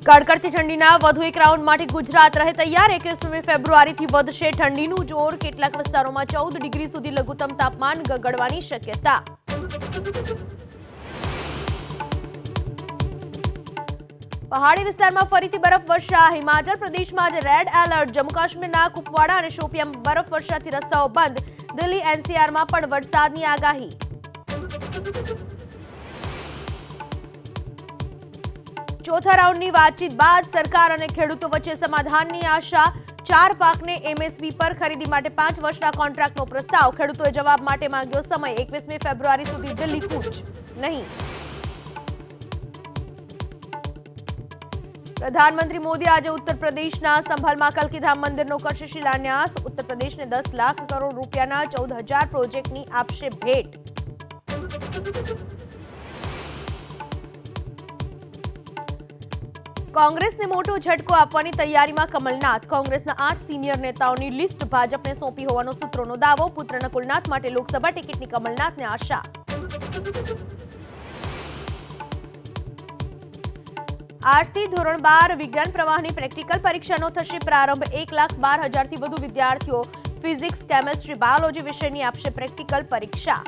કડકડતી ઠંડીના વધુ એક રાઉન્ડ માટે ગુજરાત રહે તૈયાર। 21મી ફેબ્રુઆરીથી વધશે ઠંડીનું જોર। કેટલાક વિસ્તારોમાં 14 ડિગ્રી સુધી લઘુત્તમ તાપમાન ગગડવાની શક્યતા। પહાડી વિસ્તારમાં ફરીથી બરફવર્ષા। હિમાચલ પ્રદેશમાં આજે રેડ એલર્ટ। જમ્મુ કાશ્મીરના કુપવાડા અને શોપિયામાં બરફવર્ષાથી રસ્તાઓ બંધ। દિલ્હી એનસીઆરમાં પણ વરસાદની આગાહી। ચોથા રાઉન્ડની વાતચીત બાદ સરકાર અને ખેડૂતો વચ્ચે સમાધાનની આશા। 4 પાકને એમએસપી પર ખરીદી માટે 5 વર્ષના કોન્ટ્રાક્ટનો પ્રસ્તાવ। ખેડૂતોએ જવાબ માટે માંગ્યો સમય। 21મી ફેબ્રુઆરી સુધી દિલ્હી કૂચ નહીં। પ્રધાનમંત્રી મોદી આજે ઉત્તર પ્રદેશના સંભલમાં કલ્કીધામ મંદિરનો કરશે શિલાન્યાસ। ઉત્તર પ્રદેશને 10 લાખ કરોડ રૂપિયાના 14,000 પ્રોજેક્ટની આપશે ભેટ। કોંગ્રેસને મોટો ઝટકો આપવાની તૈયારીમાં કમલનાથ। કોંગ્રેસના 8 સિનિયર નેતાઓની લિસ્ટ ભાજપને સોંપી હોવાનો સૂત્રોનો દાવો। પુત્ર નકુલનાથ માટે લોકસભા ટિકિટની કમલનાથને આશા। આજથી ધોરણ 12 વિજ્ઞાન પ્રવાહની પ્રેક્ટિકલ પરીક્ષાનો થશે પ્રારંભ। 1,12,000થી વધુ વિદ્યાર્થીઓ ફિઝિક્સ, કેમેસ્ટ્રી, બાયોલોજી વિષયની આપશે પ્રેક્ટિકલ પરીક્ષા।